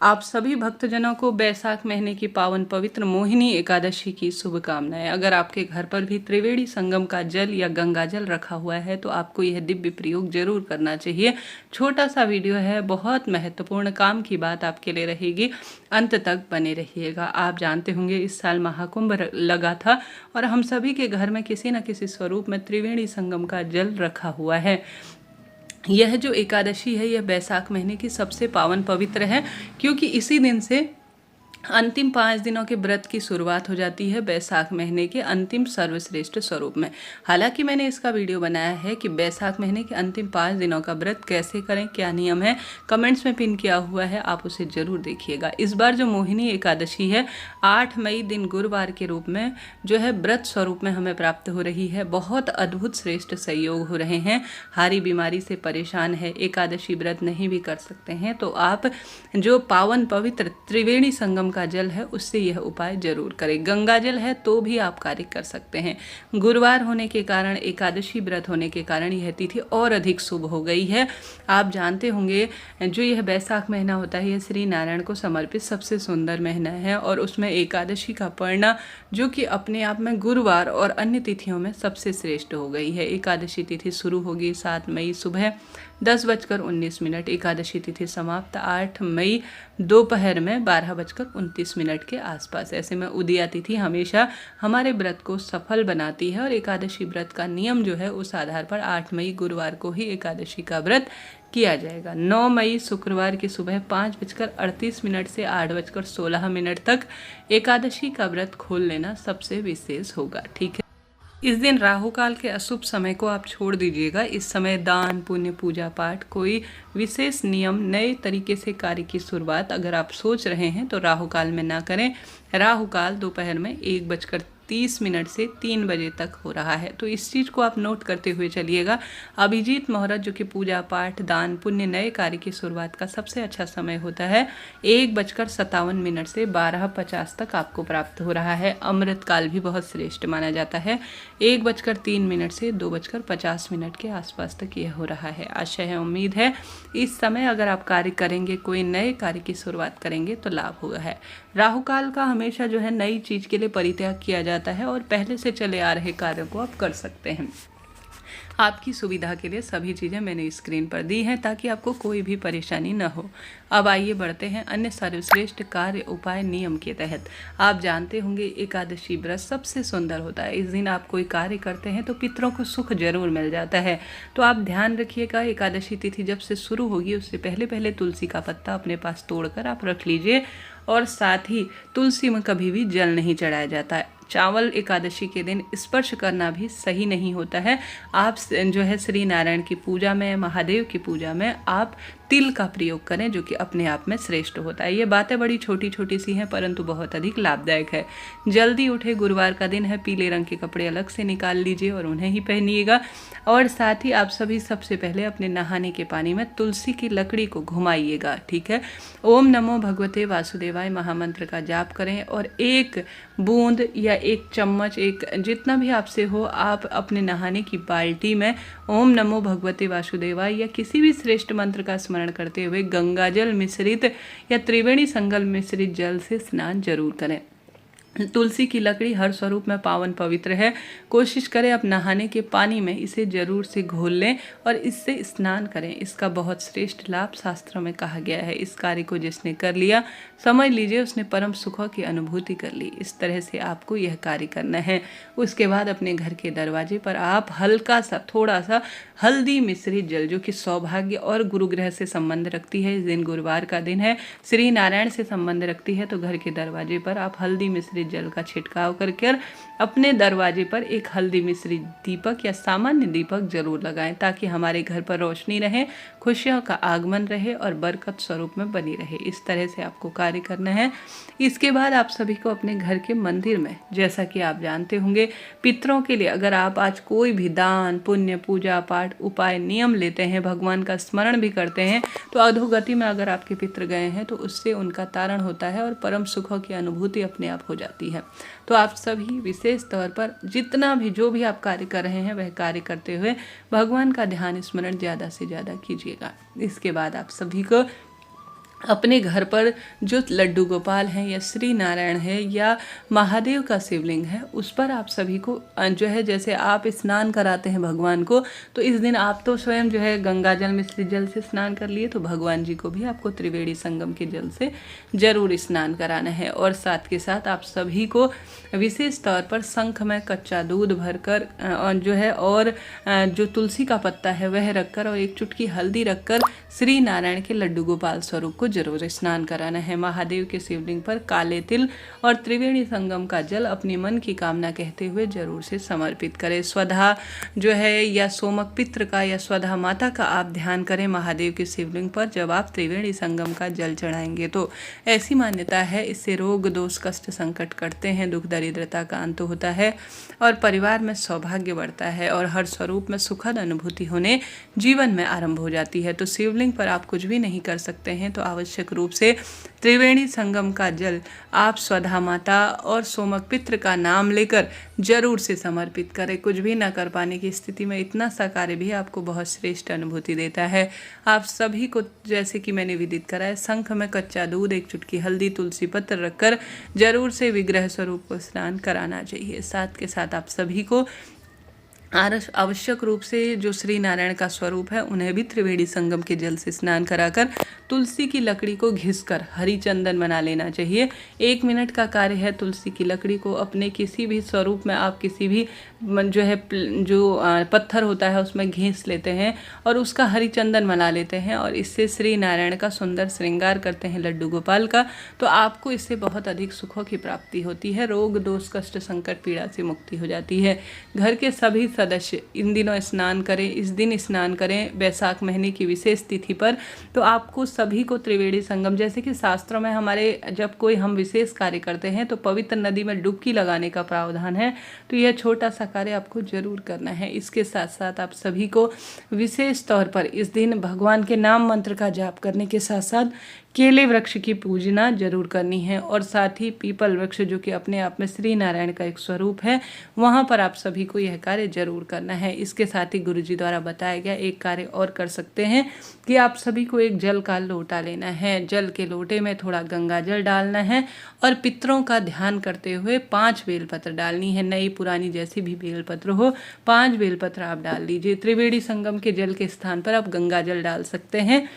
आप सभी भक्तजनों को बैसाख महीने की पावन पवित्र मोहिनी एकादशी की शुभकामनाएं। अगर आपके घर पर भी त्रिवेणी संगम का जल या गंगा जल रखा हुआ है तो आपको यह दिव्य प्रयोग जरूर करना चाहिए। छोटा सा वीडियो है, बहुत महत्वपूर्ण काम की बात आपके लिए रहेगी, अंत तक बने रहिएगा। आप जानते होंगे इस साल महाकुंभ लगा था और हम सभी के घर में किसी न किसी स्वरूप में त्रिवेणी संगम का जल रखा हुआ है। यह जो एकादशी है यह बैसाख महीने की सबसे पावन पवित्र है, क्योंकि इसी दिन से अंतिम 5 दिनों के व्रत की शुरुआत हो जाती है बैसाख महीने के अंतिम सर्वश्रेष्ठ स्वरूप में। हालांकि मैंने इसका वीडियो बनाया है कि बैसाख महीने के अंतिम 5 दिनों का व्रत कैसे करें, क्या नियम है, कमेंट्स में पिन किया हुआ है, आप उसे जरूर देखिएगा। इस बार जो मोहिनी एकादशी है 8 मई दिन गुरुवार के रूप में जो है व्रत स्वरूप में हमें प्राप्त हो रही है। बहुत अद्भुत श्रेष्ठ संयोग हो रहे हैं। हारी बीमारी से परेशान है, एकादशी व्रत नहीं भी कर सकते हैं तो आप जो पावन पवित्र त्रिवेणी संगम का जल है उससे यह उपाय जरूर करें। गंगा जल है तो भी आप कार्य कर सकते हैं। गुरुवार होने के कारण, एकादशी व्रत होने के कारण यह तिथि और अधिक शुभ हो गई है। आप जानते होंगे जो यह बैसाख महीना होता है यह श्री नारायण को समर्पित सबसे सुंदर महीना है और उसमें एकादशी का पड़ना जो कि अपने आप में गुरुवार और अन्य तिथियों में सबसे श्रेष्ठ हो गई है। एकादशी तिथि शुरू होगी 7 मई सुबह 10:19। एकादशी तिथि समाप्त 8 मई दोपहर में 12:29 के आसपास। ऐसे में उदया तिथि हमेशा हमारे व्रत को सफल बनाती है और एकादशी व्रत का नियम जो है उस आधार पर 8 मई गुरुवार को ही एकादशी का व्रत किया जाएगा। 9 मई शुक्रवार की सुबह 5:38 से 8:16 तक एकादशी का व्रत खोल लेना सबसे विशेष होगा। ठीक है, इस दिन राहु काल के अशुभ समय को आप छोड़ दीजिएगा। इस समय दान पुण्य पूजा पाठ कोई विशेष नियम नए तरीके से कार्य की शुरुआत अगर आप सोच रहे हैं तो राहु काल में ना करें। राहु काल दोपहर में 1:30 से 3 बजे तक हो रहा है, तो इस चीज़ को आप नोट करते हुए चलिएगा। अभिजीत मुहूर्त जो कि पूजा पाठ दान पुण्य नए कार्य की शुरुआत का सबसे अच्छा समय होता है 1:57 से 12:50 तक आपको प्राप्त हो रहा है। अमृत काल भी बहुत श्रेष्ठ माना जाता है 1:03 से 2:50 के आसपास तक यह हो रहा है। आशा है, उम्मीद है इस समय अगर आप कार्य करेंगे, कोई नए कार्य की शुरुआत करेंगे तो लाभ होगा है। राहु काल का हमेशा जो है नई चीज के लिए परित्याग किया जाता है और पहले से चले आ रहे कार्यों को आप कर सकते हैं। आपकी सुविधा के लिए सभी चीज़ें मैंने स्क्रीन पर दी हैं ताकि आपको कोई भी परेशानी न हो। अब आइए बढ़ते हैं अन्य सर्वश्रेष्ठ कार्य उपाय नियम के तहत। आप जानते होंगे एकादशी व्रत सबसे सुंदर होता है। इस दिन आप कोई कार्य करते हैं तो पितरों को सुख जरूर मिल जाता है। तो आप ध्यान रखिएगा, एकादशी तिथि जब से शुरू होगी उससे पहले पहले तुलसी का पत्ता अपने पास तोड़कर आप रख लीजिए और साथ ही तुलसी में कभी भी जल नहीं चढ़ाया जाता है। चावल एकादशी के दिन स्पर्श करना भी सही नहीं होता है। आप जो है श्री नारायण की पूजा में, महादेव की पूजा में आप तिल का प्रयोग करें जो कि अपने आप में श्रेष्ठ होता है। ये बातें बड़ी छोटी छोटी सी हैं परंतु बहुत अधिक लाभदायक है। जल्दी उठे, गुरुवार का दिन है, पीले रंग के कपड़े अलग से निकाल लीजिए और उन्हें ही पहनिएगा और साथ ही आप सभी सबसे पहले अपने नहाने के पानी में तुलसी की लकड़ी को घुमाइएगा। ठीक है, ओम नमो भगवते वासुदेवाय महामंत्र का जाप करें और 1 बूंद या 1 चम्मच, एक जितना भी आपसे हो, आप अपने नहाने की बाल्टी में ओम नमो भगवते वासुदेवाय या किसी भी श्रेष्ठ मंत्र का स्मरण करते हुए गंगा जल मिश्रित या त्रिवेणी संगम मिश्रित जल से स्नान जरूर करें। तुलसी की लकड़ी हर स्वरूप में पावन पवित्र है। कोशिश करें आप नहाने के पानी में इसे जरूर से घोल लें और इससे स्नान करें। इसका बहुत श्रेष्ठ लाभ शास्त्रों में कहा गया है। इस कार्य को जिसने कर लिया समझ लीजिए उसने परम सुखों की अनुभूति कर ली। इस तरह से आपको यह कार्य करना है। उसके बाद अपने घर के दरवाजे पर आप हल्का सा थोड़ा सा हल्दी मिश्रित जल जो कि सौभाग्य और गुरुग्रह से संबंध रखती है, इस दिन गुरुवार का दिन है, श्री नारायण से संबंध रखती है, तो घर के दरवाजे पर आप हल्दी मिश्रित जल का छिड़काव करके अपने दरवाजे पर एक हल्दी मिश्रित दीपक या सामान्य दीपक जरूर लगाएं ताकि हमारे घर पर रोशनी रहे, खुशियों का आगमन रहे और बरकत स्वरूप में बनी रहे। इस तरह से आपको कार्य करना है। इसके बाद आप सभी को अपने घर के मंदिर में, जैसा कि आप जानते होंगे, पितरों के लिए अगर आप आज कोई भी दान पुण्य पूजा पाठ उपाय नियम लेते हैं, भगवान का स्मरण भी करते हैं, तो अधोगति में अगर आपके पितृ गए हैं तो उससे उनका तारण होता है और परम सुखों की अनुभूति अपने आप हो जाती है। तो आप सभी विशेष तौर पर जितना भी जो भी आप कार्य कर रहे हैं वह कार्य करते हुए भगवान का ध्यान स्मरण ज़्यादा से ज़्यादा कीजिएगा। इसके बाद आप सभी को अपने घर पर जो लड्डू गोपाल हैं या श्री नारायण है या महादेव का शिवलिंग है, उस पर आप सभी को जो है, जैसे आप स्नान कराते हैं भगवान को, तो इस दिन आप तो स्वयं जो है गंगा जल मिश्रित जल से स्नान कर लिए, तो भगवान जी को भी आपको त्रिवेणी संगम के जल से जरूर स्नान कराना है। और साथ के साथ आप सभी को विशेष तौर पर शंख में कच्चा दूध भरकर जो है और जो तुलसी का पत्ता है वह रखकर और एक चुटकी हल्दी रखकर श्री नारायण के लड्डू गोपाल स्वरूप को जरूर स्नान कराना है। महादेव के शिवलिंग पर काले तिल और त्रिवेणी संगम का जल अपनी मन की कामना कहते हुए जरूर से समर्पित करें। स्वधा जो है या सोमक पित्र का या स्वधा माता का आप ध्यान करें महादेव के शिवलिंग पर जब आप त्रिवेणी संगम का जल चढ़ाएंगे तो ऐसी मान्यता है, इससे रोग दोष कष्ट संकट कटते हैं, दुख दरिद्रता का अंत होता है और परिवार में सौभाग्य बढ़ता है और हर स्वरूप में सुखद अनुभूति होने जीवन में आरंभ हो जाती है। तो शिवलिंग पर आप कुछ भी नहीं कर सकते हैं तो आवश्यक रूप से त्रिवेणी संगम का जल आप स्वधा माता और सोमक पित्र का नाम लेकर जरूर से समर्पित करें। कुछ भी न कर पाने की स्थिति में इतना सा कार्य भी आपको बहुत श्रेष्ठ अनुभूति देता है। आप सभी को जैसे कि मैंने विदित कराया, शंख में कच्चा दूध, एक चुटकी हल्दी, तुलसी पत्र रखकर जरूर से विग्रह स्वरूप को स्नान कराना चाहिए। साथ के साथ आप सभी को आवश्यक रूप से जो श्री नारायण का स्वरूप है उन्हें भी त्रिवेणी संगम के जल से स्नान कराकर तुलसी की लकड़ी को घिसकर हरी चंदन बना लेना चाहिए। 1 मिनट का कार्य है। तुलसी की लकड़ी को अपने किसी भी स्वरूप में आप किसी भी जो है जो पत्थर होता है उसमें घिस लेते हैं और उसका हरी चंदन बना लेते हैं और इससे श्री नारायण का सुंदर श्रृंगार करते हैं लड्डू गोपाल का, तो आपको इससे बहुत अधिक सुखों की प्राप्ति होती है। रोग दोष कष्ट संकट पीड़ा से मुक्ति हो जाती है। घर के सभी सदस्य इन दिनों स्नान करें, इस दिन स्नान करें वैशाख महीने की विशेष तिथि पर। तो आपको सभी को त्रिवेणी संगम, जैसे कि शास्त्रों में हमारे जब कोई हम विशेष कार्य करते हैं तो पवित्र नदी में डुबकी लगाने का प्रावधान है, तो यह छोटा सा कार्य आपको जरूर करना है। इसके साथ साथ आप सभी को विशेष तौर पर इस दिन भगवान के नाम मंत्र का जाप करने के साथ साथ केले वृक्ष की पूजना जरूर करनी है और साथ ही पीपल वृक्ष जो कि अपने आप में श्री नारायण का एक स्वरूप है, वहाँ पर आप सभी को यह कार्य जरूर करना है। इसके साथ ही गुरुजी द्वारा बताया गया एक कार्य और कर सकते हैं कि आप सभी को एक जल का लोटा लेना है। जल के लोटे में थोड़ा गंगा जल डालना है और पितरों का ध्यान करते हुए 5 बेलपत्र डालनी है। नई पुरानी जैसी भी बेलपत्र हो, 5 बेलपत्र आप डाल दीजिए। त्रिवेणी संगम के जल के स्थान पर आप गंगा जल डाल सकते हैं।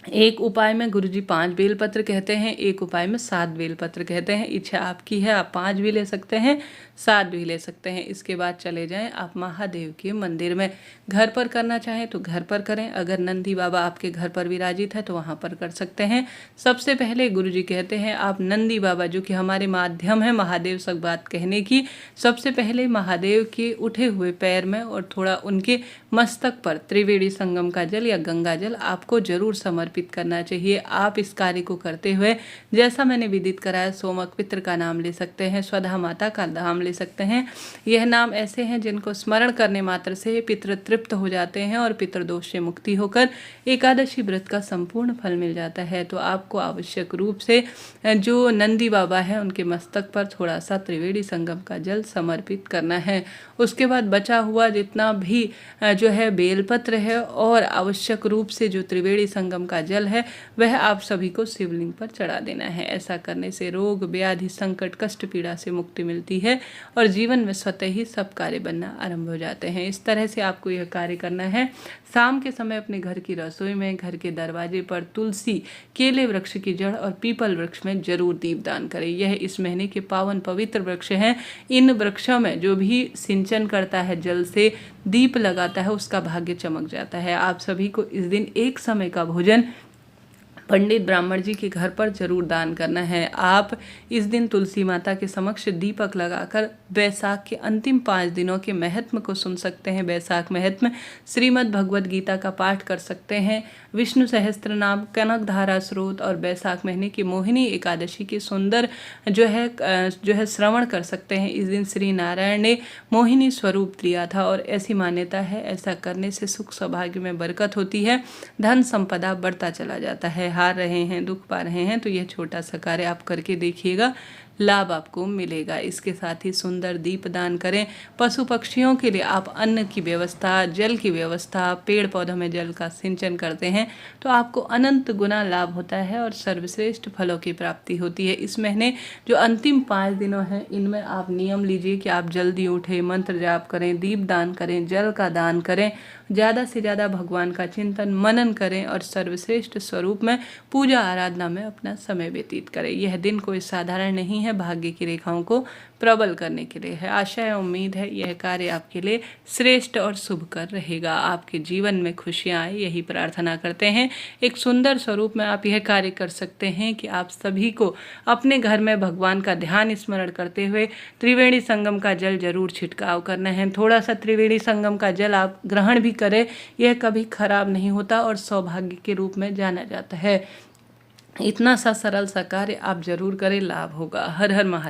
एक उपाय में गुरुजी 5 बेलपत्र कहते हैं, एक उपाय में 7 बेलपत्र कहते हैं। इच्छा आपकी है, आप 5 भी ले सकते हैं, 7 भी ले सकते हैं। इसके बाद चले जाएं आप महादेव के मंदिर में। घर पर करना चाहें तो घर पर करें, अगर नंदी बाबा आपके घर पर विराजित है तो वहाँ पर कर सकते हैं। सबसे पहले गुरुजी कहते हैं आप नंदी बाबा जो कि हमारे माध्यम है महादेव तक बात कहने की, सबसे पहले महादेव के उठे हुए पैर में और थोड़ा उनके मस्तक पर त्रिवेणी संगम का जल या गंगा जल आपको जरूर समर्पित करना चाहिए। आप इस कार्य को करते हुए जैसा मैंने विदित कराया, सोमक पित्र का नाम ले सकते हैं, स्वधा माता का नाम ले सकते हैं। यह नाम ऐसे हैं जिनको स्मरण करने मात्र से पितृ तृप्त हो जाते हैं और पितृदोष से मुक्ति होकर एकादशी व्रत का संपूर्ण फल मिल जाता है। तो आपको आवश्यक रूप से जो नंदी बाबा है उनके मस्तक पर थोड़ा सा त्रिवेणी संगम का जल समर्पित करना है। उसके बाद बचा हुआ जितना भी जो है बेलपत्र है और आवश्यक रूप से जो त्रिवेणी संगम का जल है वह आप सभी को शिवलिंग पर चढ़ा देना है। ऐसा करने से रोग व्याधि संकट कष्ट पीड़ा से मुक्ति मिलती है और जीवन में स्वतः ही सब कार्य बनना आरंभ हो जाते हैं। इस तरह से आपको यह कार्य करना है। शाम के समय अपने घर की रसोई में, घर के दरवाजे पर तुलसी, केले वृक्ष की जड़ और पीपल वृक्ष में जरूर दीपदान करें। यह इस महीने के पावन पवित्र वृक्ष हैं। इन वृक्षों में जो भी सिंचन करता है, जल से दीप लगाता है, उसका भाग्य चमक जाता है। आप सभी को इस दिन एक समय का भोजन पंडित ब्राह्मण जी के घर पर जरूर दान करना है। आप इस दिन तुलसी माता के समक्ष दीपक लगाकर वैशाख के अंतिम 5 दिनों के महत्व को सुन सकते हैं। वैशाख महत्व श्रीमद् भगवद गीता का पाठ कर सकते हैं, विष्णु सहस्त्र नाम, कनक धारा स्रोत और वैशाख महीने की मोहिनी एकादशी की सुंदर जो है श्रवण कर सकते हैं। इस दिन श्री नारायण ने मोहिनी स्वरूप लिया था और ऐसी मान्यता है ऐसा करने से सुख सौभाग्य में बरकत होती है, धन संपदा बढ़ता चला जाता है। हार रहे हैं, दुख पा रहे हैं तो यह छोटा सा कार्य आप करके देखिएगा, लाभ आपको मिलेगा। इसके साथ ही सुंदर दीप दान करें। पशु पक्षियों के लिए आप अन्न की व्यवस्था, जल की व्यवस्था, पेड़ पौधों में जल का सिंचन करते हैं तो आपको अनंत गुना लाभ होता है और सर्वश्रेष्ठ फलों की प्राप्ति होती है। इस महीने जो अंतिम 5 दिनों हैं, इनमें आप नियम लीजिए कि आप जल्दी उठें, मंत्र जाप करें, दीप दान करें, जल का दान करें, ज़्यादा से ज़्यादा भगवान का चिंतन मनन करें और सर्वश्रेष्ठ स्वरूप में पूजा आराधना में अपना समय व्यतीत करें। यह दिन कोई साधारण नहीं है, भाग्य की रेखाओं को प्रबल करने के लिए है। आशा है, उम्मीद है यह कार्य आपके लिए श्रेष्ठ और शुभ कर रहेगा। आपके जीवन में खुशियाँ आए, यही प्रार्थना करते हैं। एक सुंदर स्वरूप में आप यह कार्य कर सकते हैं कि आप सभी को अपने घर में भगवान का ध्यान स्मरण करते हुए त्रिवेणी संगम का जल जरूर छिड़काव करना है। थोड़ा सा त्रिवेणी संगम का जल आप ग्रहण भी करें, यह कभी खराब नहीं होता और सौभाग्य के रूप में जाना जाता है। इतना सा सरल सा कार्य आप जरूर करें, लाभ होगा। हर हर महादेव।